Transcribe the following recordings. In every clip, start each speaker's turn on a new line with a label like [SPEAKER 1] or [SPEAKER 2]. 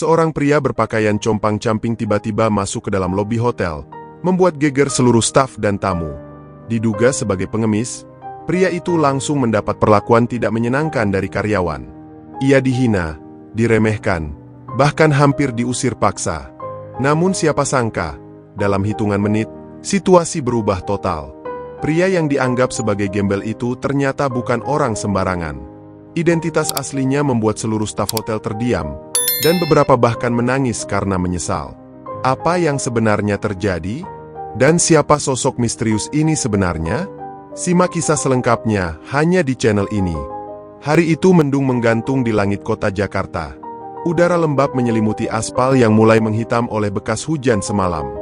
[SPEAKER 1] Seorang pria berpakaian compang-camping tiba-tiba masuk ke dalam lobi hotel, membuat geger seluruh staf dan tamu. Diduga sebagai pengemis, pria itu langsung mendapat perlakuan tidak menyenangkan dari karyawan. Ia dihina, diremehkan, bahkan hampir diusir paksa. Namun siapa sangka, dalam hitungan menit, situasi berubah total. Pria yang dianggap sebagai gembel itu ternyata bukan orang sembarangan. Identitas aslinya membuat seluruh staf hotel terdiam, dan beberapa bahkan menangis karena menyesal. Apa yang sebenarnya terjadi? Dan siapa sosok misterius ini sebenarnya? Simak kisah selengkapnya hanya di channel ini. Hari itu mendung menggantung di langit kota Jakarta. Udara lembab menyelimuti aspal yang mulai menghitam oleh bekas hujan semalam.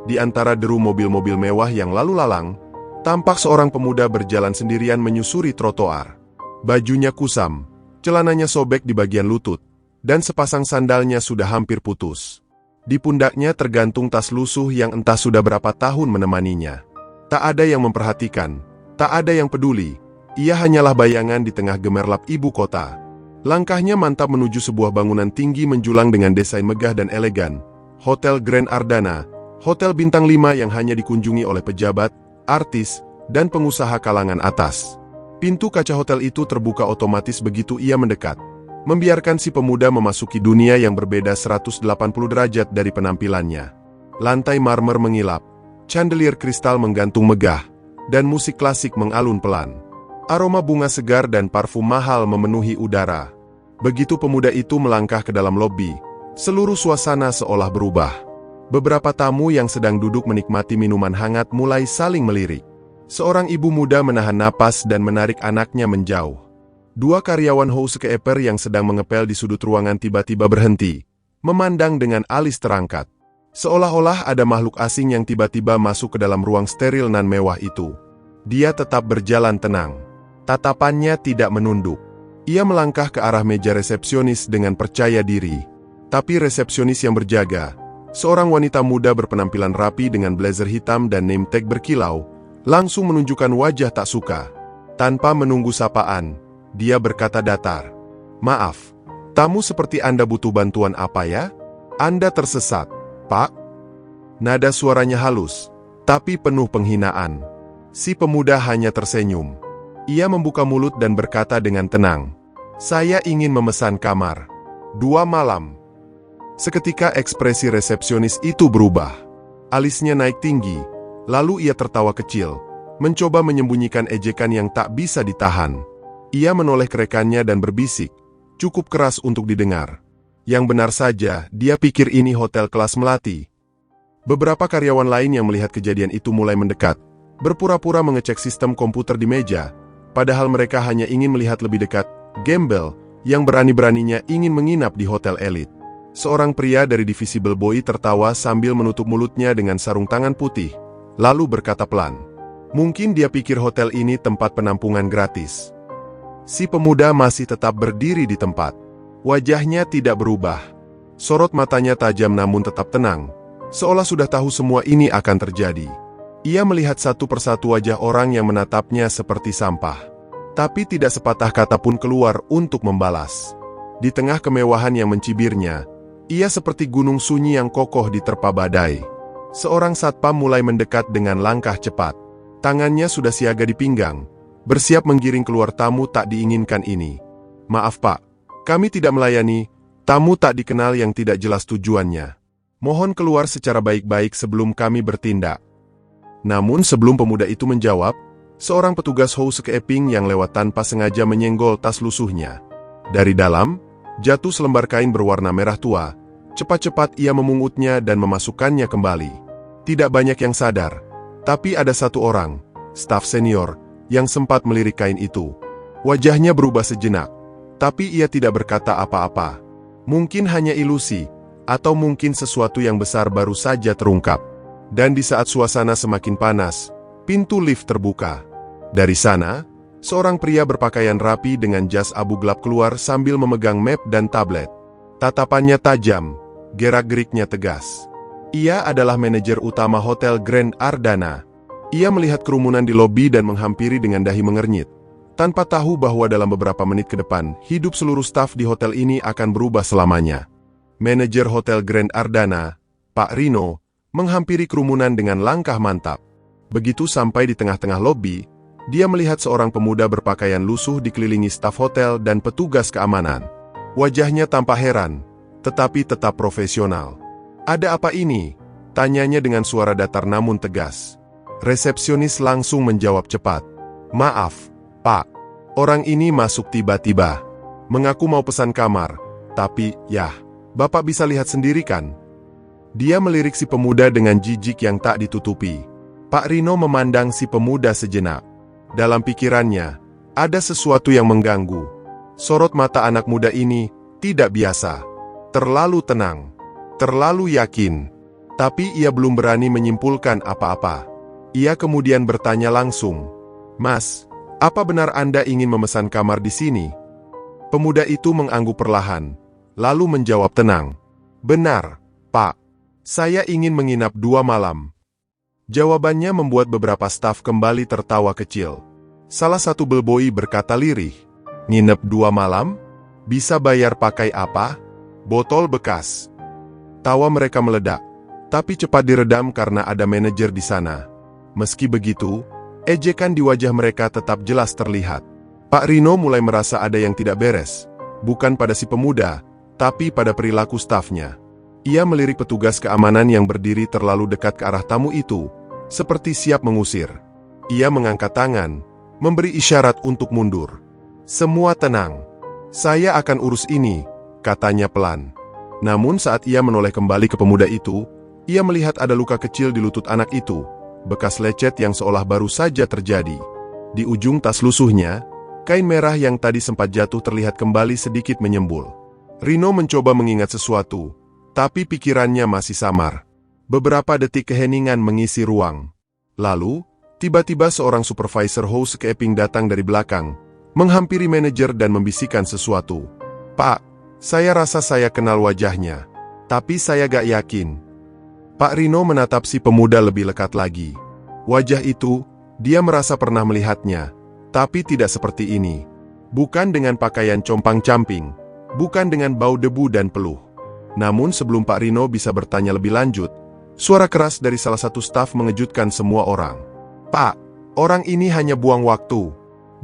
[SPEAKER 1] Di antara deru mobil-mobil mewah yang lalu lalang, tampak seorang pemuda berjalan sendirian menyusuri trotoar. Bajunya kusam, celananya sobek di bagian lutut, dan sepasang sandalnya sudah hampir putus. Di pundaknya tergantung tas lusuh yang entah sudah berapa tahun menemaninya. Tak ada yang memperhatikan, tak ada yang peduli. Ia hanyalah bayangan di tengah gemerlap ibu kota. Langkahnya mantap menuju sebuah bangunan tinggi menjulang dengan desain megah dan elegan. Hotel Grand Ardana, hotel bintang 5 yang hanya dikunjungi oleh pejabat, artis, dan pengusaha kalangan atas. Pintu kaca hotel itu terbuka otomatis begitu ia mendekat, membiarkan si pemuda memasuki dunia yang berbeda 180 derajat dari penampilannya. Lantai marmer mengilap, chandelier kristal menggantung megah, dan musik klasik mengalun pelan. Aroma bunga segar dan parfum mahal memenuhi udara. Begitu pemuda itu melangkah ke dalam lobi, seluruh suasana seolah berubah. Beberapa tamu yang sedang duduk menikmati minuman hangat mulai saling melirik. Seorang ibu muda menahan napas dan menarik anaknya menjauh. Dua karyawan housekeeper yang sedang mengepel di sudut ruangan tiba-tiba berhenti, memandang dengan alis terangkat. Seolah-olah ada makhluk asing yang tiba-tiba masuk ke dalam ruang steril nan mewah itu. Dia tetap berjalan tenang. Tatapannya tidak menunduk. Ia melangkah ke arah meja resepsionis dengan percaya diri. Tapi resepsionis yang berjaga, seorang wanita muda berpenampilan rapi dengan blazer hitam dan name tag berkilau, langsung menunjukkan wajah tak suka. Tanpa menunggu sapaan, dia berkata datar, "Maaf, tamu seperti Anda butuh bantuan apa ya? Anda tersesat, Pak?" Nada suaranya halus, tapi penuh penghinaan. Si pemuda hanya tersenyum. Ia membuka mulut dan berkata dengan tenang, "Saya ingin memesan kamar. 2 malam." Seketika ekspresi resepsionis itu berubah. Alisnya naik tinggi, lalu ia tertawa kecil, mencoba menyembunyikan ejekan yang tak bisa ditahan. Ia menoleh ke rekannya dan berbisik, cukup keras untuk didengar. Yang benar saja, dia pikir ini hotel kelas melati. Beberapa karyawan lain yang melihat kejadian itu mulai mendekat, berpura-pura mengecek sistem komputer di meja, padahal mereka hanya ingin melihat lebih dekat gembel yang berani-beraninya ingin menginap di hotel elit. Seorang pria dari divisi bellboy tertawa sambil menutup mulutnya dengan sarung tangan putih, lalu berkata pelan, "Mungkin dia pikir hotel ini tempat penampungan gratis." Si pemuda masih tetap berdiri di tempat. Wajahnya tidak berubah. Sorot matanya tajam namun tetap tenang, seolah sudah tahu semua ini akan terjadi. Ia melihat satu persatu wajah orang yang menatapnya seperti sampah. Tapi tidak sepatah kata pun keluar untuk membalas. Di tengah kemewahan yang mencibirnya, ia seperti gunung sunyi yang kokoh diterpa badai. Seorang satpam mulai mendekat dengan langkah cepat. Tangannya sudah siaga di pinggang, bersiap menggiring keluar tamu tak diinginkan ini. "Maaf Pak, kami tidak melayani tamu tak dikenal yang tidak jelas tujuannya. Mohon keluar secara baik-baik sebelum kami bertindak." Namun sebelum pemuda itu menjawab, seorang petugas housekeeping yang lewat tanpa sengaja menyenggol tas lusuhnya. Dari dalam, jatuh selembar kain berwarna merah tua. Cepat-cepat ia memungutnya dan memasukkannya kembali. Tidak banyak yang sadar, tapi ada satu orang, staf senior, yang sempat melirik kain itu. Wajahnya berubah sejenak, tapi ia tidak berkata apa-apa. Mungkin hanya ilusi, atau mungkin sesuatu yang besar baru saja terungkap. Dan di saat suasana semakin panas, pintu lift terbuka. Dari sana, seorang pria berpakaian rapi dengan jas abu gelap keluar sambil memegang map dan tablet. Tatapannya tajam, gerak-geriknya tegas. Ia adalah manajer utama Hotel Grand Ardana. Ia melihat kerumunan di lobi dan menghampiri dengan dahi mengernyit, tanpa tahu bahwa dalam beberapa menit ke depan, hidup seluruh staf di hotel ini akan berubah selamanya. Manajer Hotel Grand Ardana, Pak Rino, menghampiri kerumunan dengan langkah mantap. Begitu sampai di tengah-tengah lobi, dia melihat seorang pemuda berpakaian lusuh dikelilingi staf hotel dan petugas keamanan. Wajahnya tampak heran, tetapi tetap profesional. "Ada apa ini?" tanyanya dengan suara datar namun tegas. Resepsionis langsung menjawab cepat. "Maaf, Pak. Orang ini masuk tiba-tiba. Mengaku mau pesan kamar, tapi, yah, Bapak bisa lihat sendiri kan?" Dia melirik si pemuda dengan jijik yang tak ditutupi. Pak Rino memandang si pemuda sejenak. Dalam pikirannya, ada sesuatu yang mengganggu. Sorot mata anak muda ini tidak biasa. Terlalu tenang, terlalu yakin. Tapi ia belum berani menyimpulkan apa-apa. Ia kemudian bertanya langsung, "Mas, apa benar Anda ingin memesan kamar di sini?" Pemuda itu mengangguk perlahan, lalu menjawab tenang, "Benar, Pak. Saya ingin menginap 2 malam." Jawabannya membuat beberapa staf kembali tertawa kecil. Salah satu bellboy berkata lirih, "Nginep 2 malam? Bisa bayar pakai apa? Botol bekas." Tawa mereka meledak, tapi cepat diredam karena ada manajer di sana. Meski begitu, ejekan di wajah mereka tetap jelas terlihat. Pak Rino mulai merasa ada yang tidak beres, bukan pada si pemuda, tapi pada perilaku stafnya. Ia melirik petugas keamanan yang berdiri terlalu dekat ke arah tamu itu, seperti siap mengusir. Ia mengangkat tangan, memberi isyarat untuk mundur. "Semua tenang. Saya akan urus ini," katanya pelan. Namun saat ia menoleh kembali ke pemuda itu, ia melihat ada luka kecil di lutut anak itu, bekas lecet yang seolah baru saja terjadi. Di ujung tas lusuhnya, kain merah yang tadi sempat jatuh terlihat kembali sedikit menyembul. Rino mencoba mengingat sesuatu, tapi pikirannya masih samar. Beberapa detik keheningan mengisi ruang. Lalu, tiba-tiba seorang supervisor housekeeping datang dari belakang, menghampiri manajer dan membisikkan sesuatu. "Pak, saya rasa saya kenal wajahnya, tapi saya gak yakin." Pak Rino menatap si pemuda lebih lekat lagi. Wajah itu, dia merasa pernah melihatnya, tapi tidak seperti ini. Bukan dengan pakaian compang-camping, bukan dengan bau debu dan peluh. Namun sebelum Pak Rino bisa bertanya lebih lanjut, suara keras dari salah satu staf mengejutkan semua orang. "Pak, orang ini hanya buang waktu.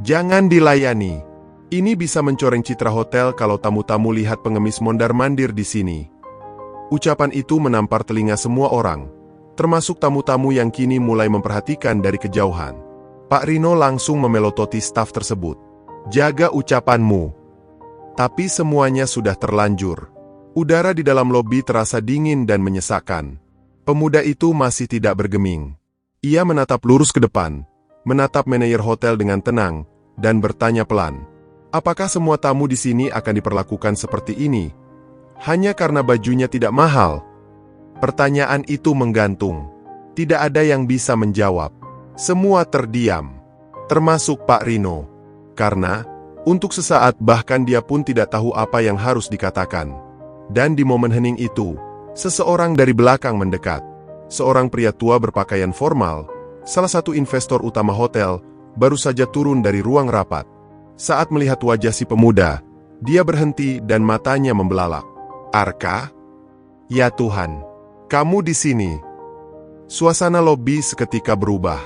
[SPEAKER 1] Jangan dilayani. Ini bisa mencoreng citra hotel kalau tamu-tamu lihat pengemis mondar-mandir di sini." Ucapan itu menampar telinga semua orang, termasuk tamu-tamu yang kini mulai memperhatikan dari kejauhan. Pak Rino langsung memelototi staf tersebut. "Jaga ucapanmu." Tapi semuanya sudah terlanjur. Udara di dalam lobi terasa dingin dan menyesakkan. Pemuda itu masih tidak bergeming. Ia menatap lurus ke depan, menatap manajer hotel dengan tenang, dan bertanya pelan, "Apakah semua tamu di sini akan diperlakukan seperti ini? Hanya karena bajunya tidak mahal?" Pertanyaan itu menggantung. Tidak ada yang bisa menjawab. Semua terdiam, termasuk Pak Rino. Karena, untuk sesaat bahkan dia pun tidak tahu apa yang harus dikatakan. Dan di momen hening itu, seseorang dari belakang mendekat. Seorang pria tua berpakaian formal, salah satu investor utama hotel, baru saja turun dari ruang rapat. Saat melihat wajah si pemuda, dia berhenti dan matanya membelalak. "Arka? Ya Tuhan, kamu di sini." Suasana lobi seketika berubah.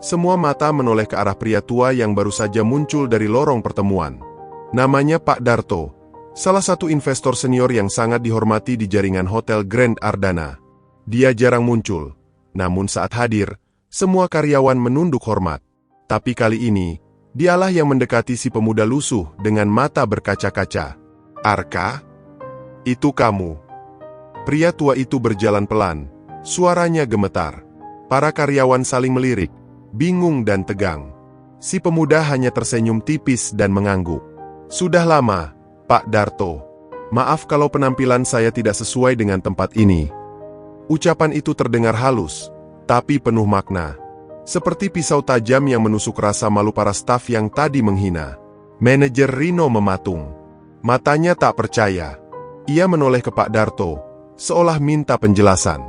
[SPEAKER 1] Semua mata menoleh ke arah pria tua yang baru saja muncul dari lorong pertemuan. Namanya Pak Darto, salah satu investor senior yang sangat dihormati di jaringan Hotel Grand Ardana. Dia jarang muncul, namun saat hadir, semua karyawan menunduk hormat. Tapi kali ini, dialah yang mendekati si pemuda lusuh dengan mata berkaca-kaca. "Arka? Itu kamu." Pria tua itu berjalan pelan, suaranya gemetar. Para karyawan saling melirik, bingung dan tegang. Si pemuda hanya tersenyum tipis dan mengangguk. "Sudah lama, Pak Darto. Maaf kalau penampilan saya tidak sesuai dengan tempat ini." Ucapan itu terdengar halus, tapi penuh makna. Seperti pisau tajam yang menusuk rasa malu para staf yang tadi menghina. Manajer Rino mematung. Matanya tak percaya. Ia menoleh ke Pak Darto, seolah minta penjelasan.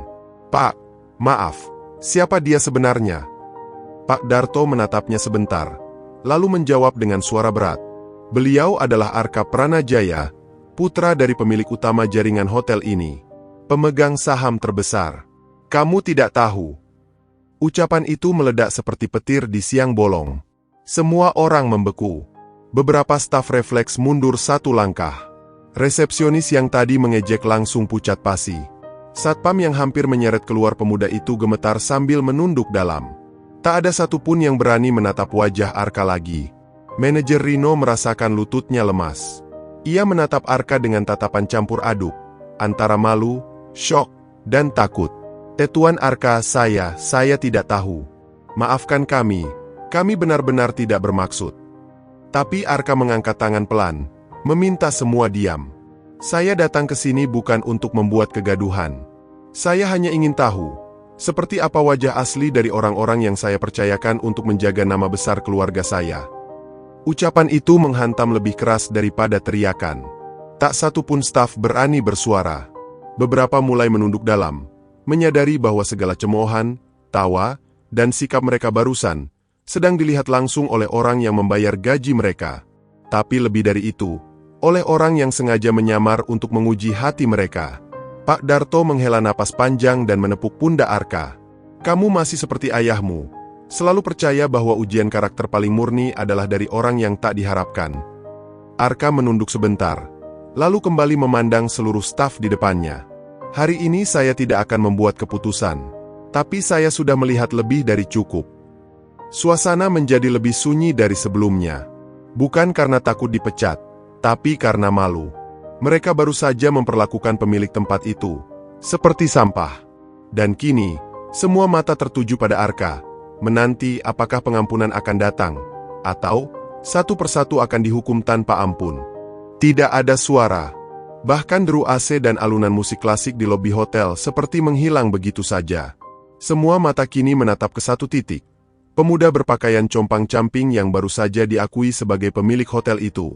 [SPEAKER 1] "Pak, maaf, siapa dia sebenarnya?" Pak Darto menatapnya sebentar, lalu menjawab dengan suara berat. "Beliau adalah Arka Pranajaya, putra dari pemilik utama jaringan hotel ini, pemegang saham terbesar. Kamu tidak tahu. Ucapan itu meledak seperti petir di siang bolong. Semua orang membeku. Beberapa staf refleks mundur satu langkah. Resepsionis yang tadi mengejek langsung pucat pasi. Satpam yang hampir menyeret keluar pemuda itu gemetar sambil menunduk dalam. Tak ada satupun yang berani menatap wajah Arka lagi. Manajer Rino merasakan lututnya lemas. Ia menatap Arka dengan tatapan campur aduk, antara malu, syok, dan takut. Tuan Arka, saya tidak tahu. Maafkan kami benar-benar tidak bermaksud. Tapi Arka mengangkat tangan pelan, meminta semua diam. Saya datang ke sini bukan untuk membuat kegaduhan. Saya hanya ingin tahu, seperti apa wajah asli dari orang-orang yang saya percayakan untuk menjaga nama besar keluarga saya. Ucapan itu menghantam lebih keras daripada teriakan. Tak satu pun staf berani bersuara. Beberapa mulai menunduk dalam, menyadari bahwa segala cemoohan, tawa, dan sikap mereka barusan sedang dilihat langsung oleh orang yang membayar gaji mereka. Tapi lebih dari itu, oleh orang yang sengaja menyamar untuk menguji hati mereka. Pak Darto menghela napas panjang dan menepuk pundak Arka. Kamu masih seperti ayahmu, selalu percaya bahwa ujian karakter paling murni adalah dari orang yang tak diharapkan. Arka menunduk sebentar, lalu kembali memandang seluruh staf di depannya. Hari ini saya tidak akan membuat keputusan, tapi saya sudah melihat lebih dari cukup. Suasana menjadi lebih sunyi dari sebelumnya. Bukan karena takut dipecat, tapi karena malu. Mereka baru saja memperlakukan pemilik tempat itu seperti sampah. Dan kini, semua mata tertuju pada Arka, menanti apakah pengampunan akan datang, atau satu persatu akan dihukum tanpa ampun. Tidak ada suara. Bahkan deru AC dan alunan musik klasik di lobi hotel seperti menghilang begitu saja. Semua mata kini menatap ke satu titik. Pemuda berpakaian compang-camping yang baru saja diakui sebagai pemilik hotel itu.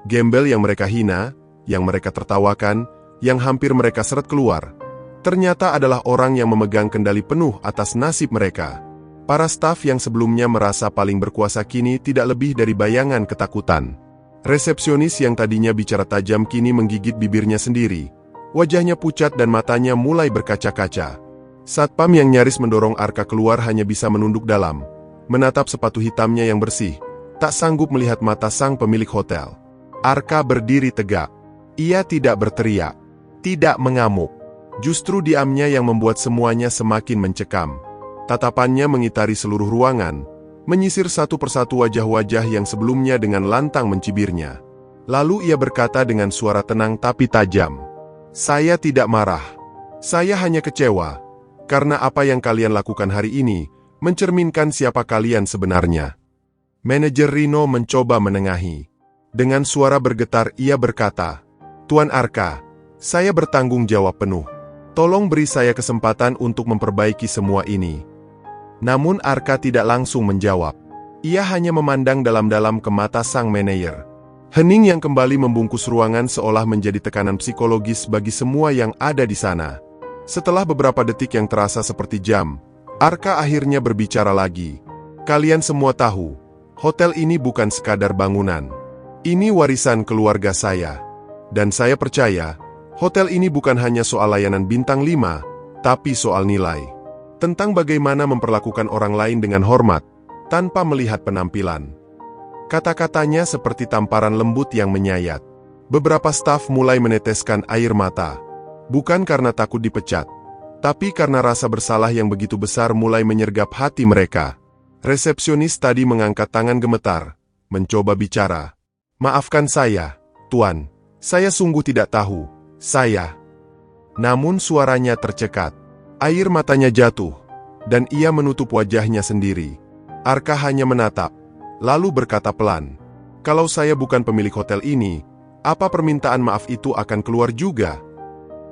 [SPEAKER 1] Gembel yang mereka hina, yang mereka tertawakan, yang hampir mereka seret keluar, ternyata adalah orang yang memegang kendali penuh atas nasib mereka. Para staf yang sebelumnya merasa paling berkuasa kini tidak lebih dari bayangan ketakutan. Resepsionis yang tadinya bicara tajam kini menggigit bibirnya sendiri. Wajahnya pucat dan matanya mulai berkaca-kaca. Satpam yang nyaris mendorong Arka keluar hanya bisa menunduk dalam, menatap sepatu hitamnya yang bersih, tak sanggup melihat mata sang pemilik hotel. Arka berdiri tegak. Ia tidak berteriak, tidak mengamuk. Justru diamnya yang membuat semuanya semakin mencekam. Tatapannya mengitari seluruh ruangan, menyisir satu persatu wajah-wajah yang sebelumnya dengan lantang mencibirnya. Lalu ia berkata dengan suara tenang tapi tajam, "Saya tidak marah. Saya hanya kecewa, karena apa yang kalian lakukan hari ini mencerminkan siapa kalian sebenarnya." Manajer Rino mencoba menengahi. Dengan suara bergetar ia berkata, "Tuan Arka, saya bertanggung jawab penuh. Tolong beri saya kesempatan untuk memperbaiki semua ini." Namun Arka tidak langsung menjawab. Ia hanya memandang dalam-dalam ke mata sang manajer. Hening yang kembali membungkus ruangan seolah menjadi tekanan psikologis bagi semua yang ada di sana. Setelah beberapa detik yang terasa seperti jam, Arka akhirnya berbicara lagi. "Kalian semua tahu, hotel ini bukan sekadar bangunan. Ini warisan keluarga saya. Dan saya percaya, hotel ini bukan hanya soal layanan bintang 5, tapi soal nilai. Tentang bagaimana memperlakukan orang lain dengan hormat, tanpa melihat penampilan." Kata-katanya seperti tamparan lembut yang menyayat. Beberapa staf mulai meneteskan air mata. Bukan karena takut dipecat, tapi karena rasa bersalah yang begitu besar mulai menyergap hati mereka. Resepsionis tadi mengangkat tangan gemetar, mencoba bicara. "Maafkan saya, Tuan. Saya sungguh tidak tahu. Saya..." Namun suaranya tercekat. Air matanya jatuh, dan ia menutup wajahnya sendiri. Arka hanya menatap, lalu berkata pelan, "Kalau saya bukan pemilik hotel ini, apa permintaan maaf itu akan keluar juga?"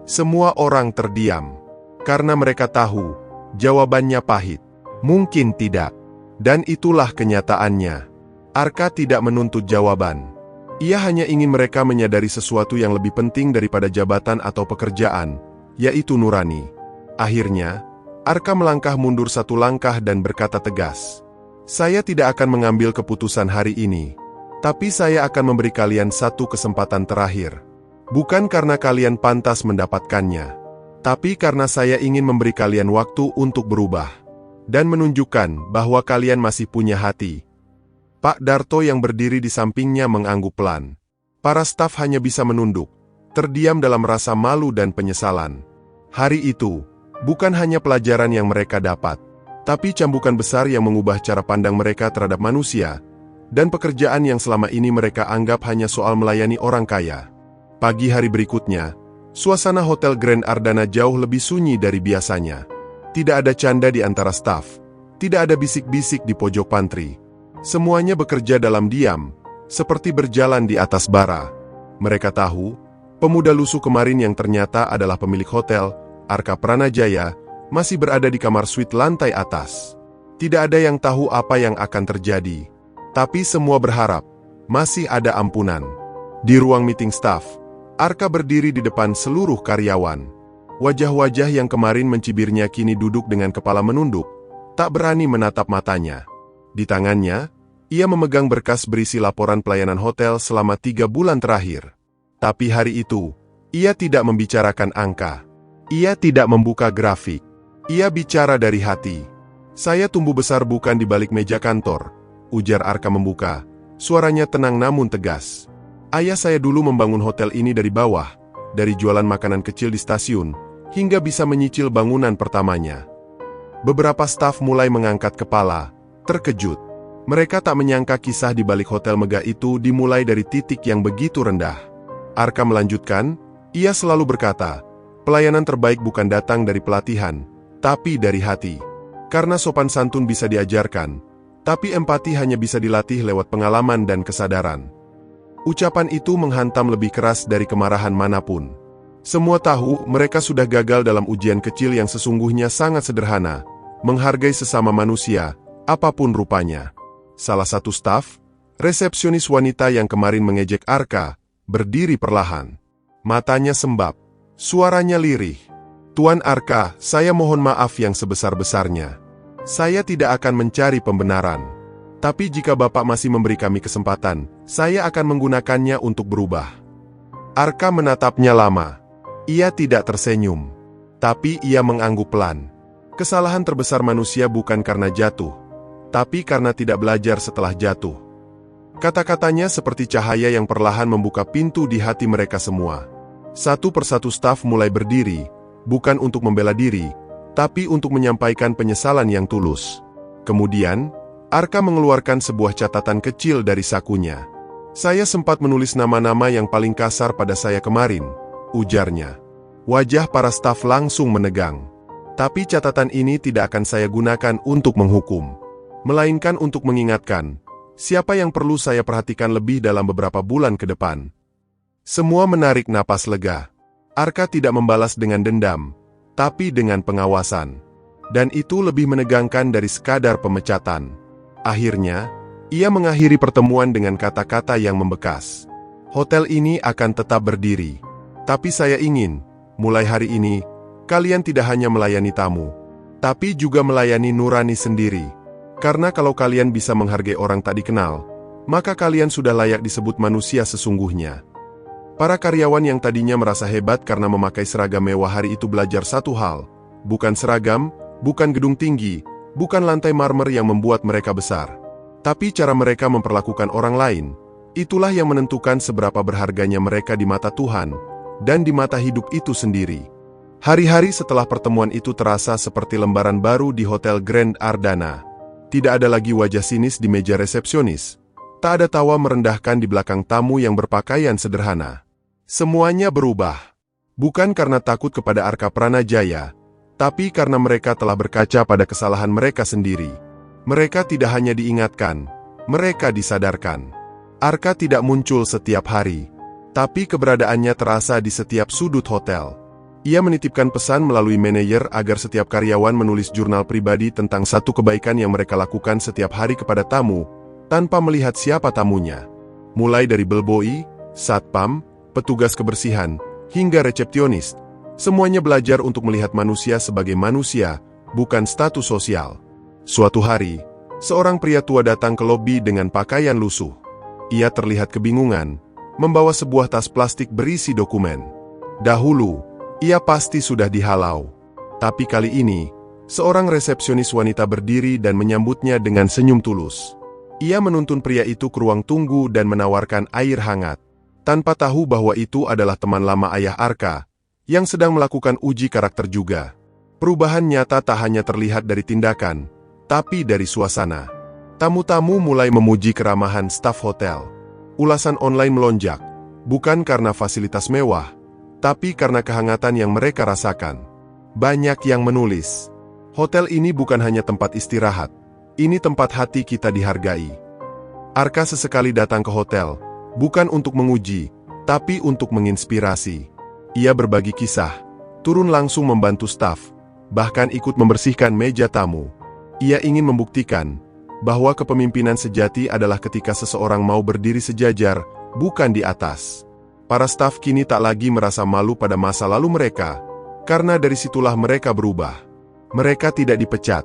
[SPEAKER 1] Semua orang terdiam, karena mereka tahu, jawabannya pahit. Mungkin tidak. Dan itulah kenyataannya. Arka tidak menuntut jawaban. Ia hanya ingin mereka menyadari sesuatu yang lebih penting daripada jabatan atau pekerjaan, yaitu nurani. Akhirnya, Arka melangkah mundur satu langkah dan berkata tegas, "Saya tidak akan mengambil keputusan hari ini, tapi saya akan memberi kalian satu kesempatan terakhir. Bukan karena kalian pantas mendapatkannya, tapi karena saya ingin memberi kalian waktu untuk berubah dan menunjukkan bahwa kalian masih punya hati. Pak Darto yang berdiri di sampingnya mengangguk pelan. Para staf hanya bisa menunduk, terdiam dalam rasa malu dan penyesalan. Hari itu, bukan hanya pelajaran yang mereka dapat, tapi cambukan besar yang mengubah cara pandang mereka terhadap manusia, dan pekerjaan yang selama ini mereka anggap hanya soal melayani orang kaya. Pagi hari berikutnya, suasana Hotel Grand Ardana jauh lebih sunyi dari biasanya. Tidak ada canda di antara staf, tidak ada bisik-bisik di pojok pantry. Semuanya bekerja dalam diam, seperti berjalan di atas bara. Mereka tahu, pemuda lusuh kemarin yang ternyata adalah pemilik hotel, Arka Pranajaya, masih berada di kamar suite lantai atas. Tidak ada yang tahu apa yang akan terjadi, tapi semua berharap masih ada ampunan. Di ruang meeting staff, Arka berdiri di depan seluruh karyawan. Wajah-wajah yang kemarin mencibirnya kini duduk dengan kepala menunduk, tak berani menatap matanya. Di tangannya, ia memegang berkas berisi laporan pelayanan hotel selama 3 bulan terakhir. Tapi hari itu, ia tidak membicarakan angka. Ia tidak membuka grafik. Ia bicara dari hati. Saya tumbuh besar bukan di balik meja kantor, ujar Arka membuka. Suaranya tenang namun tegas. Ayah saya dulu membangun hotel ini dari bawah, dari jualan makanan kecil di stasiun, hingga bisa menyicil bangunan pertamanya. Beberapa staf mulai mengangkat kepala, terkejut. Mereka tak menyangka kisah di balik hotel megah itu dimulai dari titik yang begitu rendah. Arka melanjutkan, ia selalu berkata, pelayanan terbaik bukan datang dari pelatihan, tapi dari hati. Karena sopan santun bisa diajarkan, tapi empati hanya bisa dilatih lewat pengalaman dan kesadaran. Ucapan itu menghantam lebih keras dari kemarahan manapun. Semua tahu mereka sudah gagal dalam ujian kecil yang sesungguhnya sangat sederhana, menghargai sesama manusia, apapun rupanya. Salah satu staf, resepsionis wanita yang kemarin mengejek Arka, berdiri perlahan. Matanya sembab, suaranya lirih. Tuan Arka, saya mohon maaf yang sebesar-besarnya. Saya tidak akan mencari pembenaran. Tapi jika Bapak masih memberi kami kesempatan, saya akan menggunakannya untuk berubah. Arka menatapnya lama. Ia tidak tersenyum. Tapi ia mengangguk pelan. Kesalahan terbesar manusia bukan karena jatuh, tapi karena tidak belajar setelah jatuh. Kata-katanya seperti cahaya yang perlahan membuka pintu di hati mereka semua. Satu persatu staf mulai berdiri, bukan untuk membela diri, tapi untuk menyampaikan penyesalan yang tulus. Kemudian, Arka mengeluarkan sebuah catatan kecil dari sakunya. Saya sempat menulis nama-nama yang paling kasar pada saya kemarin, ujarnya. Wajah para staf langsung menegang. Tapi catatan ini tidak akan saya gunakan untuk menghukum, melainkan untuk mengingatkan, siapa yang perlu saya perhatikan lebih dalam beberapa bulan ke depan. Semua menarik napas lega. Arka tidak membalas dengan dendam, tapi dengan pengawasan. Dan itu lebih menegangkan dari sekadar pemecatan. Akhirnya, ia mengakhiri pertemuan dengan kata-kata yang membekas. Hotel ini akan tetap berdiri. Tapi saya ingin, mulai hari ini, kalian tidak hanya melayani tamu, tapi juga melayani nurani sendiri. Karena kalau kalian bisa menghargai orang tak dikenal, maka kalian sudah layak disebut manusia sesungguhnya. Para karyawan yang tadinya merasa hebat karena memakai seragam mewah hari itu belajar satu hal. Bukan seragam, bukan gedung tinggi, bukan lantai marmer yang membuat mereka besar. Tapi cara mereka memperlakukan orang lain. Itulah yang menentukan seberapa berharganya mereka di mata Tuhan, dan di mata hidup itu sendiri. Hari-hari setelah pertemuan itu terasa seperti lembaran baru di Hotel Grand Ardana. Tidak ada lagi wajah sinis di meja resepsionis. Tak ada tawa merendahkan di belakang tamu yang berpakaian sederhana. Semuanya berubah. Bukan karena takut kepada Arka Pranajaya, tapi karena mereka telah berkaca pada kesalahan mereka sendiri. Mereka tidak hanya diingatkan, mereka disadarkan. Arka tidak muncul setiap hari, tapi keberadaannya terasa di setiap sudut hotel. Ia menitipkan pesan melalui manajer agar setiap karyawan menulis jurnal pribadi tentang satu kebaikan yang mereka lakukan setiap hari kepada tamu, tanpa melihat siapa tamunya. Mulai dari bellboy, satpam, petugas kebersihan, hingga resepsionis, semuanya belajar untuk melihat manusia sebagai manusia, bukan status sosial. Suatu hari, seorang pria tua datang ke lobi dengan pakaian lusuh. Ia terlihat kebingungan, membawa sebuah tas plastik berisi dokumen. Dahulu, ia pasti sudah dihalau. Tapi kali ini, seorang resepsionis wanita berdiri dan menyambutnya dengan senyum tulus. Ia menuntun pria itu ke ruang tunggu dan menawarkan air hangat, tanpa tahu bahwa itu adalah teman lama ayah Arka, yang sedang melakukan uji karakter juga. Perubahan nyata tak hanya terlihat dari tindakan, tapi dari suasana. Tamu-tamu mulai memuji keramahan staf hotel. Ulasan online melonjak, bukan karena fasilitas mewah, tapi karena kehangatan yang mereka rasakan. Banyak yang menulis, "Hotel ini bukan hanya tempat istirahat, ini tempat hati kita dihargai." Arka sesekali datang ke hotel, bukan untuk menguji, tapi untuk menginspirasi. Ia berbagi kisah, turun langsung membantu staf, bahkan ikut membersihkan meja tamu. Ia ingin membuktikan bahwa kepemimpinan sejati adalah ketika seseorang mau berdiri sejajar, bukan di atas. Para staf kini tak lagi merasa malu pada masa lalu mereka, karena dari situlah mereka berubah. Mereka tidak dipecat,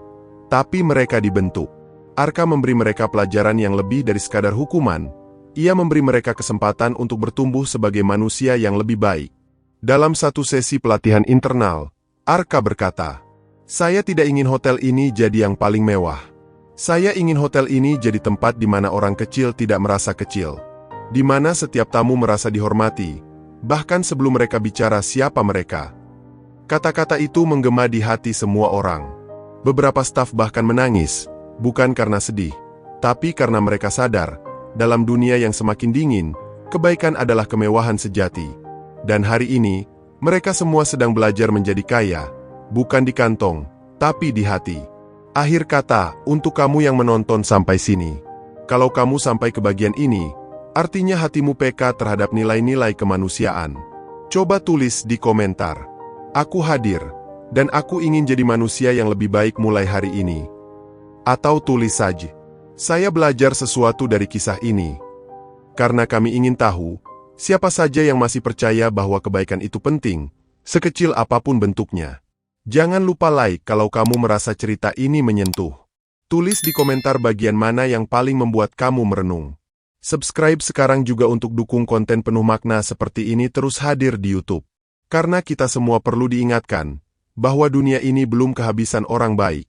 [SPEAKER 1] tapi mereka dibentuk. Arka memberi mereka pelajaran yang lebih dari sekadar hukuman. Ia memberi mereka kesempatan untuk bertumbuh sebagai manusia yang lebih baik. Dalam satu sesi pelatihan internal, Arka berkata, "Saya tidak ingin hotel ini jadi yang paling mewah. Saya ingin hotel ini jadi tempat di mana orang kecil tidak merasa kecil. Di mana setiap tamu merasa dihormati, bahkan sebelum mereka bicara siapa mereka." Kata-kata itu menggema di hati semua orang. Beberapa staf bahkan menangis, bukan karena sedih, tapi karena mereka sadar, dalam dunia yang semakin dingin, kebaikan adalah kemewahan sejati. Dan hari ini, mereka semua sedang belajar menjadi kaya, bukan di kantong, tapi di hati. Akhir kata, untuk kamu yang menonton sampai sini. Kalau kamu sampai ke bagian ini, artinya hatimu peka terhadap nilai-nilai kemanusiaan. Coba tulis di komentar, "Aku hadir, dan aku ingin jadi manusia yang lebih baik mulai hari ini." Atau tulis saja, "Saya belajar sesuatu dari kisah ini." Karena kami ingin tahu, siapa saja yang masih percaya bahwa kebaikan itu penting, sekecil apapun bentuknya. Jangan lupa like kalau kamu merasa cerita ini menyentuh. Tulis di komentar bagian mana yang paling membuat kamu merenung. Subscribe sekarang juga untuk dukung konten penuh makna seperti ini terus hadir di YouTube. Karena kita semua perlu diingatkan bahwa dunia ini belum kehabisan orang baik.